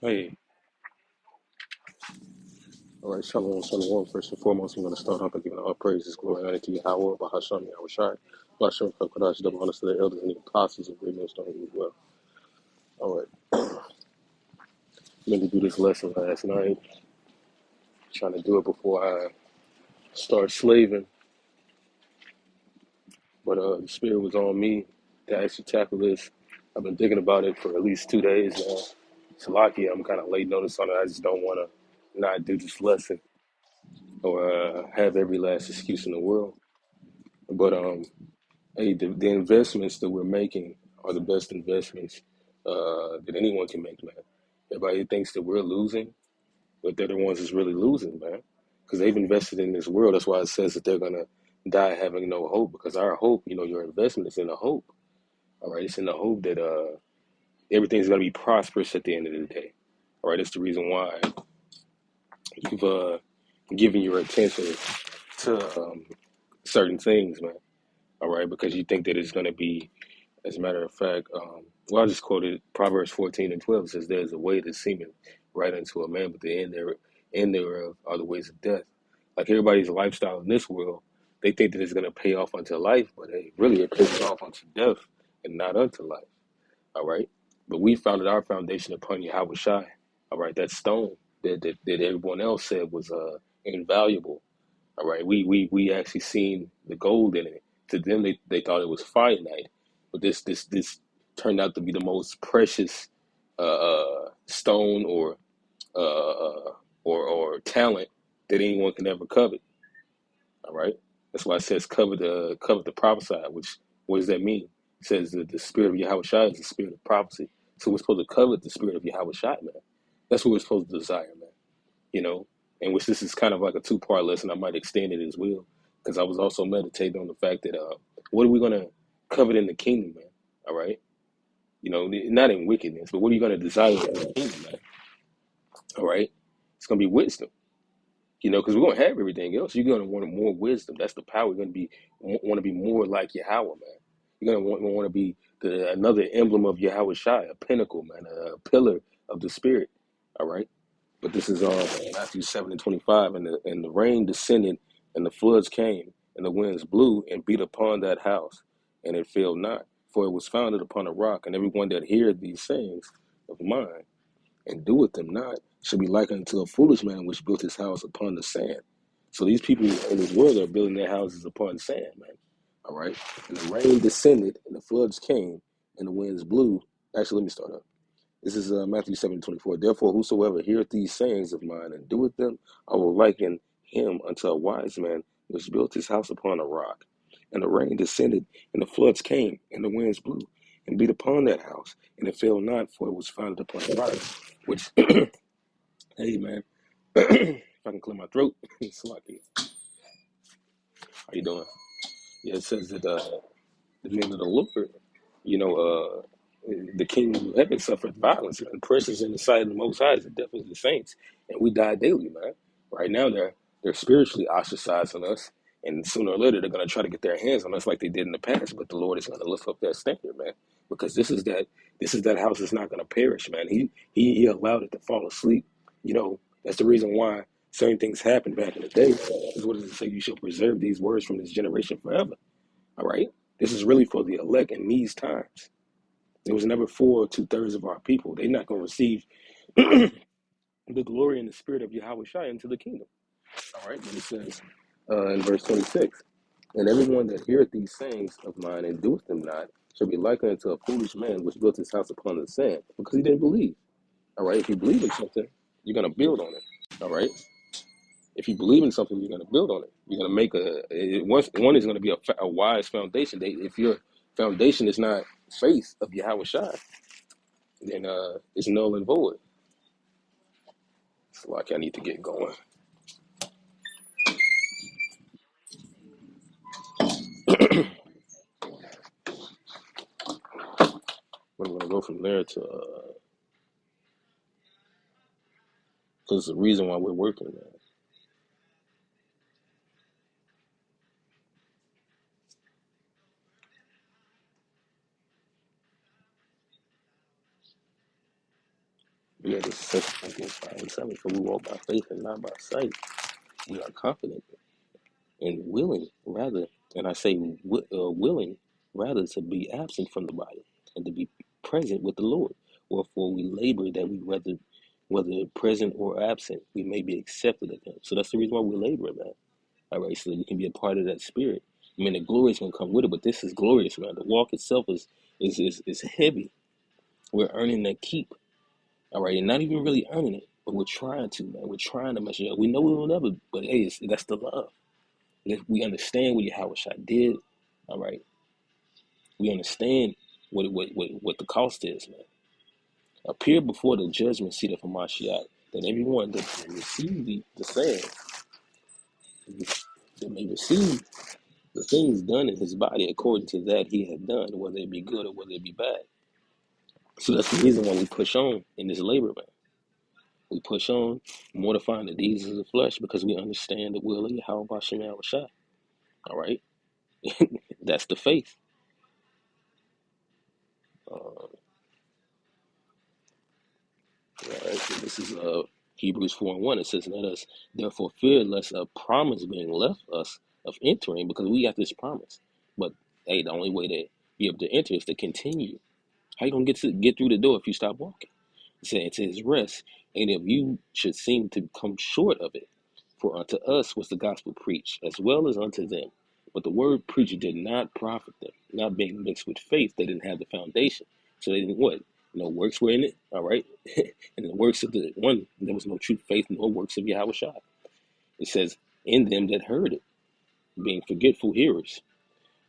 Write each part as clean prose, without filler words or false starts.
Hey, all right, shalom, shalom. First and foremost, I'm going to start off by giving all praises, glory, and honor to Yahweh, Bahasham, Yahweh Shai, Blashem, Fakadash, double honors to the elders and the apostles of great millstone as well. All right, I meant to do this lesson last night, trying to do it before I start slaving, but the spirit was on me to actually tackle this. I've been thinking about it for at least 2 days now. Salaki, I'm kind of late notice on it. I just don't want to not do this lesson or have every last excuse in the world. But hey, the investments that we're making are the best investments that anyone can make, man. Everybody thinks that we're losing, but they're the ones that's really losing, man. Because they've invested in this world. That's why it says that they're gonna die having no hope. Because our hope, your investment is in the hope. All right, it's in the hope that everything's gonna be prosperous at the end of the day. All right, that's the reason why you've given your attention to certain things, man. All right, because you think that it's gonna be. As a matter of fact, well, I just quoted Proverbs 14:12. It says, "There's a way that seemeth right unto a man, but the end thereof are the ways of death." Like everybody's lifestyle in this world, they think that it's going to pay off unto life, but really it pays off unto death and not unto life. All right, but we founded our foundation upon Yahweh Shai. All right, that stone that everyone else said was invaluable. All right, we actually seen the gold in it. To them, they thought it was finite, but this turned out to be the most precious stone or talent that anyone can ever covet. All right, that's why it says covet the prophesied. Which what does that mean? It says that the spirit of Yahweh Shai is the spirit of prophecy. So we're supposed to covet the spirit of Yahweh Shai, man. That's what we're supposed to desire, man. you know, in which this is kind of like a two-part lesson. I might extend it as well, because I was also meditating on the fact that what are we going to covet in the kingdom, man? All right, not in wickedness, but what are you going to desire in the kingdom, man? All right, it's going to be wisdom, because we're going to have everything else. You're going to want more wisdom. That's the power. You're going to be want to be more like Yahweh, man. You're going to want to be another emblem of Yahweh Shai, a pinnacle, man, a pillar of the spirit. All right. But this is Matthew 7:25, and the rain descended, and the floods came, and the winds blew and beat upon that house, and it fell not, for it was founded upon a rock. And everyone that heareth these sayings of mine and doeth them not shall be likened unto a foolish man which built his house upon the sand. So these people in this world are building their houses upon sand, man. All right, and the rain descended, and the floods came, and the winds blew. Actually, let me start up. This is Matthew 7:24. Therefore, whosoever heareth these sayings of mine and doeth them, I will liken him unto a wise man which built his house upon a rock. And the rain descended, and the floods came, and the winds blew, and beat upon that house, and it fell not, for it was founded upon a rock. Which, hey man, if I can clear my throat, it's lucky. How you doing? Yeah, it says that the men of the Lord, you know, the kingdom of heaven suffereth violence, and precious in the sight of the Most High is the death of the saints, and we die daily, man. Right now, they're spiritually ostracizing us, and sooner or later they're gonna try to get their hands on us like they did in the past. But the Lord is gonna lift up that standard, man, because this is that house that's not gonna perish, man. He allowed it to fall asleep. That's the reason why certain things happened back in the day. Is what does it say? You shall preserve these words from this generation forever. All right. This is really for the elect in these times. It was never for 2/3 of our people. They're not going to receive the glory and the spirit of Yahweh Shai into the kingdom. All right. But it says in verse 26, and everyone that heareth these sayings of mine and doeth them not shall be likened unto a foolish man which built his house upon the sand, because he didn't believe. All right. If you believe in something, you're going to build on it. All right. If you believe in something, you're going to build on it. You're going to make one is going to be a wise foundation. If your foundation is not faith of Yahweh Shai, then it's null and void. It's like I need to get going. We're going to go from there to, because the reason why we're working, man. Yeah, this is 2 Corinthians 5:7. For we walk by faith and not by sight. We are confident and willing, rather, and I say willing, rather to be absent from the body and to be present with the Lord. Wherefore we labor that we whether present or absent, we may be accepted of Him. So that's the reason why we labor, man. All right, so that we can be a part of that spirit. I mean, the glory is gonna come with it, but this is glorious, man. The walk itself is heavy. We're earning that keep. All right, and not even really earning it, but we're trying to, man. We're trying to measure up. We know we will never, but hey, that's the love. If we understand what Yahweh Shai did, all right, we understand what the cost is, man. Appear before the judgment seat of Hamashiach, that everyone that may receive the saying, that may receive the things done in his body according to that he had done, whether it be good or whether it be bad. So that's the reason why we push on in this labor, man. We push on, mortifying the deeds of the flesh because we understand the will of Yahweh Bashem Yahushua. All right, that's the faith. All right, so this is Hebrews 4:1. It says, "Let us therefore fear lest a promise being left us of entering," because we got this promise. But hey, the only way to be able to enter is to continue. How you gonna get through the door if you stop walking? Saying to his rest, and if you should seem to come short of it. For unto us was the gospel preached, as well as unto them. But the word preached did not profit them, not being mixed with faith. They didn't have the foundation. So they didn't what? No works were in it, all right? And the works of the one, there was no true faith, no works of Yahweh Shai. It says, in them that heard it, being forgetful hearers.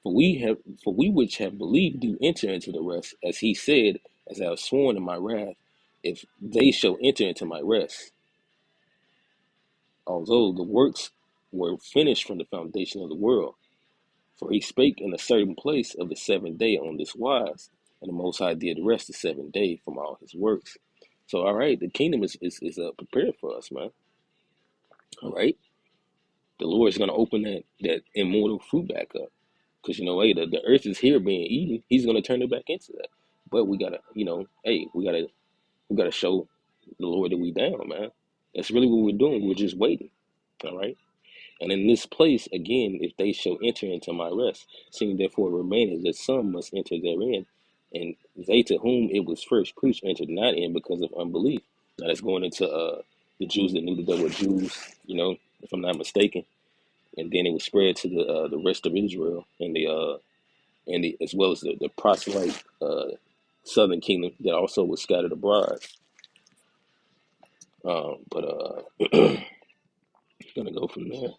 For we which have believed do enter into the rest, as he said, as I have sworn in my wrath, if they shall enter into my rest, although the works were finished from the foundation of the world. For he spake in a certain place of the seventh day on this wise, and the Most High did rest the seventh day from all his works. So, all right, the kingdom is prepared for us, man. All right, the Lord is going to open that immortal fruit back up, because hey, the earth is here being eaten. He's going to turn it back into that. But we gotta, hey, we gotta show the Lord that we down, man. That's really what we're doing. We're just waiting. All right. And in this place, again, if they shall enter into my rest, seeing therefore remaineth that some must enter therein, and they to whom it was first preached entered not in because of unbelief. Now that's going into the Jews that knew that they were Jews, if I'm not mistaken, and then it was spread to the rest of Israel and as well as the proselyte southern kingdom that also was scattered abroad. But gonna go from there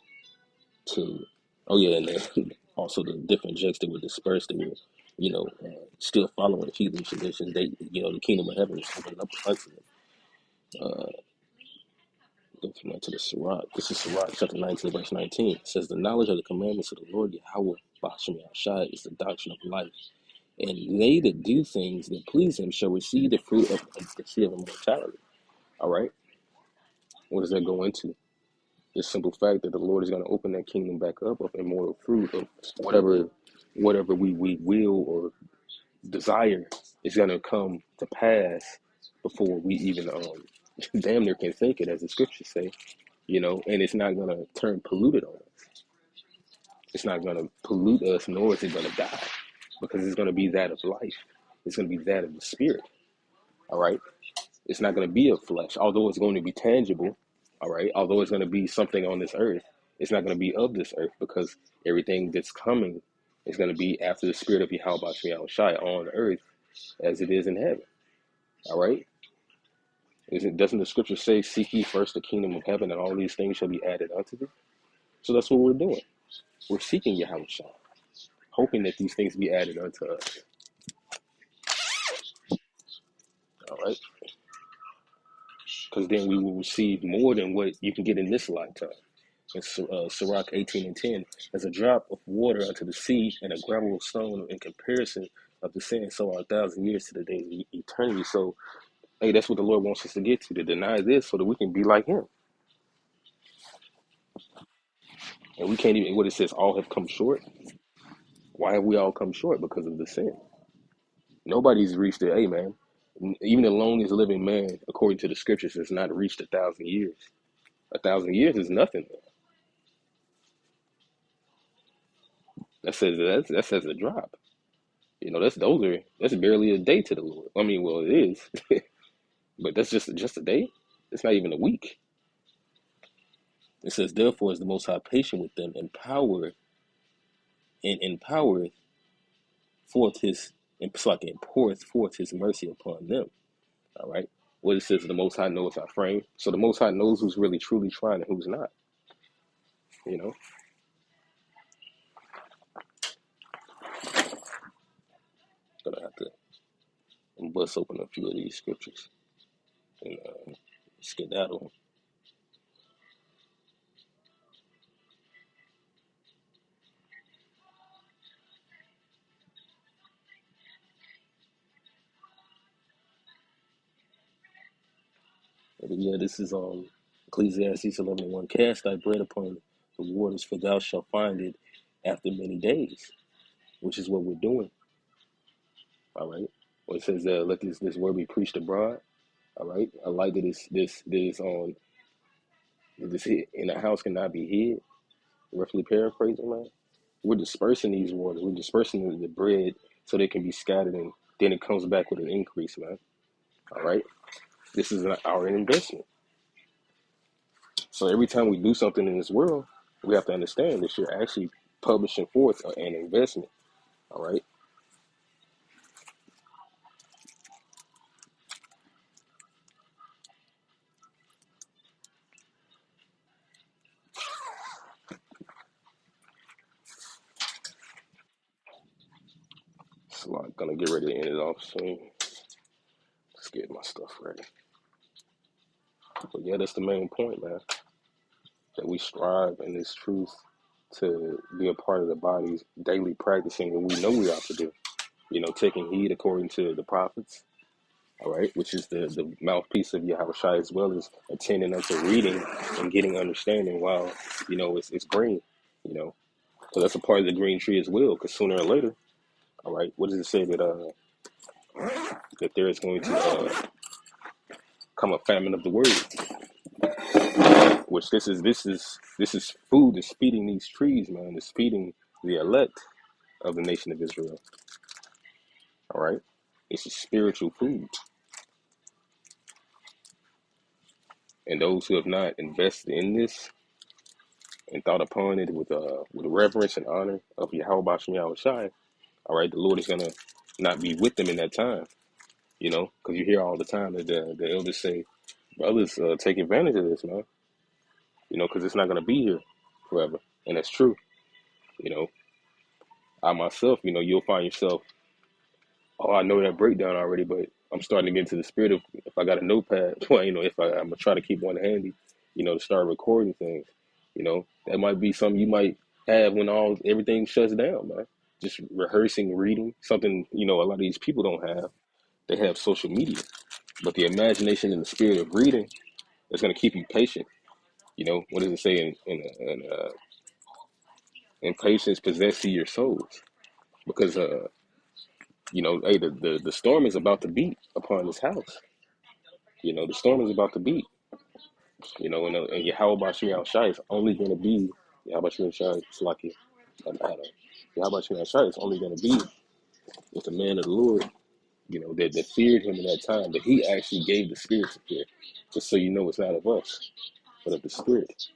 to and then also the different jets that were dispersed that were still following heathen traditions. They the kingdom of heaven is opening up unto them. Go from there to the Sirach. This is Sirach chapter 19 verse 19. It says, the knowledge of the commandments of the Lord Yahweh Ba'ashem Yahushai is the doctrine of life, and they that do things that please him shall receive the fruit of the tree of immortality. All right, what does that go into? The simple fact that the Lord is going to open that kingdom back up of immortal fruit of whatever we will or desire is going to come to pass before we even damn near can think it, as the scriptures say, and it's not going to turn polluted on us. It's not going to pollute us, nor is it going to die, because it's going to be that of life. It's going to be that of the spirit. All right. It's not going to be of flesh, although it's going to be tangible. All right. Although it's going to be something on this earth, it's not going to be of this earth, because everything that's coming is going to be after the spirit of Yahweh Shai on earth as it is in heaven. All right. Doesn't the scripture say, seek ye first the kingdom of heaven and all these things shall be added unto thee? So that's what we're doing. We're seeking Yahweh Shai, hoping that these things be added unto us. All right. Because then we will receive more than what you can get in this lifetime. It's Sirach 18:10, as a drop of water unto the sea and a gravel of stone in comparison of the sand, so are 1,000 years to the day of eternity. So, hey, that's what the Lord wants us to get to deny this so that we can be like him. And we can't even, what it says, all have come short. Why have we all come short? Because of the sin. Nobody's reached it. Hey, man, Even the longest living man, according to the scriptures, has not reached 1,000 years. 1,000 years is nothing. That says a drop. That's barely a day to the Lord. I mean, well, it is, but that's just a day. It's not even a week. It says, therefore, is the Most High patient with them, empowereth forth his and it's like it poureth forth his mercy upon them. All right. What it says, the Most High knows our frame. So the Most High knows who's really truly trying and who's not. You know, gonna have to bust open a few of these scriptures and skedaddle. But yeah, this is Ecclesiastes 11:1. Cast thy bread upon the waters, for thou shalt find it after many days, which is what we're doing. All right. Well, it says, let this word be preached abroad. All right. I like that this on this hit in a house cannot be hid. Roughly paraphrasing, man. We're dispersing these waters. We're dispersing the bread so they can be scattered, and then it comes back with an increase, man. All right. This is our investment. So every time we do something in this world, we have to understand that you're actually publishing forth an investment. All right. So I'm gonna get ready to end it off soon. Let's get my stuff ready. But yeah, that's the main point, man. That we strive in this truth to be a part of the body's daily practicing what we know we ought to do. Taking heed according to the prophets, all right, which is the mouthpiece of Yahweh Shai, as well as attending unto reading and getting understanding while, it's green, you know. So that's a part of the green tree as well, because sooner or later, all right, what does it say that there is going to come a famine of the word, which this is food that's feeding these trees, man. It's feeding the elect of the nation of Israel, all right. It's a spiritual food, and those who have not invested in this and thought upon it with reverence and honor of Yahweh Bashem Yahweh Shai, all right, the Lord is gonna not be with them in that time, because you hear all the time that the elders say, brothers, take advantage of this, man, because it's not gonna be here forever, and that's true. You know, I myself, you'll find yourself, oh, I know that breakdown already, but I'm starting to get into the spirit of if I got a notepad, well, if I'm gonna try to keep one handy, to start recording things, that might be something you might have when everything shuts down, man. Just rehearsing, reading something, a lot of these people don't have. They have social media, but the imagination and the spirit of reading is gonna keep you patient. What does it say in patience possess ye your souls? Because hey, the storm is about to beat upon this house. The storm is about to beat. And Yahweh Bashir Al Shai is only going to be Yahweh Bashir Al Shai Salaki. Yahweh Bashir Al Shai is only going to be with the man of the Lord, that feared him in that time, that he actually gave the spirit to fear. Just so you know, it's not of us, but of the spirit.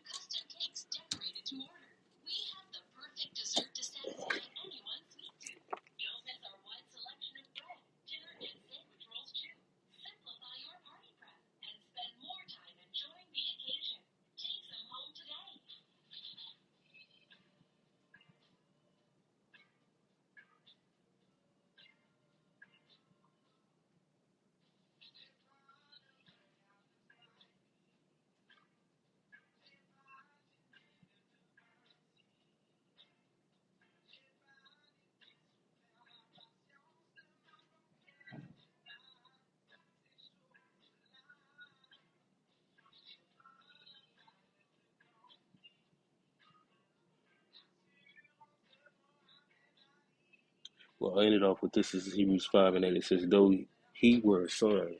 Well, I ended off with this. This is Hebrews 5:8. It says, though he were a son.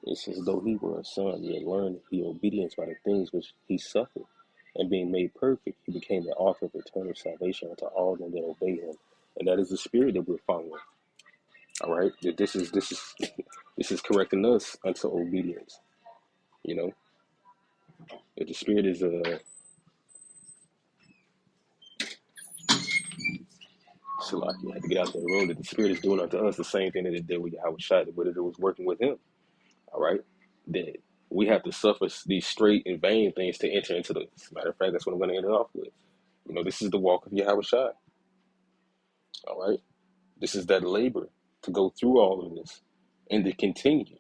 It's as though he were a son, yet learned the obedience by the things which he suffered. And being made perfect, he became the author of eternal salvation unto all them that obey him. And that is the spirit that we're following. All right? That this is this is correcting us unto obedience. You know, that the spirit is Salaki, I had to get out there room, that the spirit is doing unto us the same thing that it did with Yahweh Shai, but it was working with him. All right? That we have to suffer these straight and vain things to enter into the, as a matter of fact, that's what I'm going to end it off with. You know, this is the walk of Yahweh Shai. All right. This is that labor to go through all of this and to continue.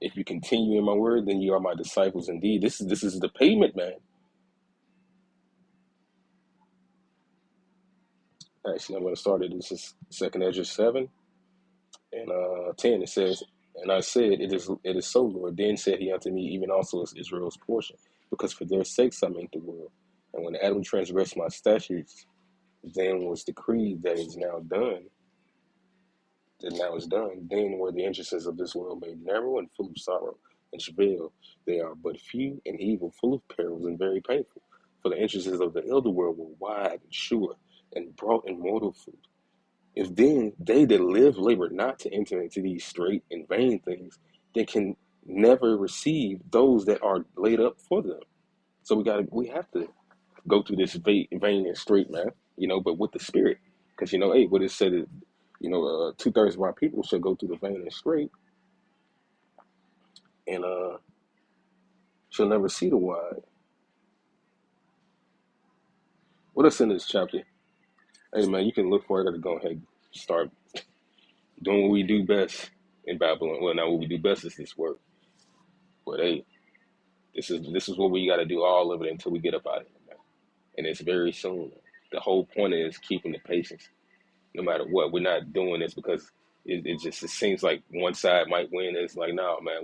If you continue in my word, then you are my disciples indeed. This is the payment, man. Actually, I'm going to start it. This is Second Ezra 7 and 10. It says, "And I said, it is so, Lord. Then said he unto me, even also is Israel's portion, because for their sakes I made the world. And when Adam transgressed my statutes, then was decreed that it is now done. That now is done. Then were the entrances of this world made narrow and full of sorrow and travail. They are but few and evil, full of perils and very painful. For the entrances of the elder world were wide and sure, and brought in mortal food. If then they that live labor not to enter into these straight and vain things, they can never receive those that are laid up for them. So we have to go through this vain and straight, man. But with the spirit, because hey, what it said is, 2/3 of our people shall go through the vain and straight, and shall never see the wide. What else in this chapter? Hey, man, you can look for it to go ahead and start doing what we do best in Babylon. Well, now what we do best is this work. But hey, this is what we got to do, all of it, until we get up out of here, man. And it's very soon. The whole point is keeping the patience, no matter what. We're not doing this because it seems like one side might win. It's like, no, man,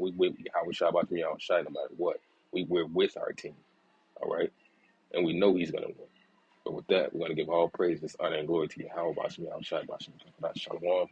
how we shot about 3 hours shy no matter what. We're with our team, all right? And we know he's going to win. But with that, we're going to give all praises, honor, and glory to Yahweh, Bashem, Yahweh Shai, Bashem, Shalom,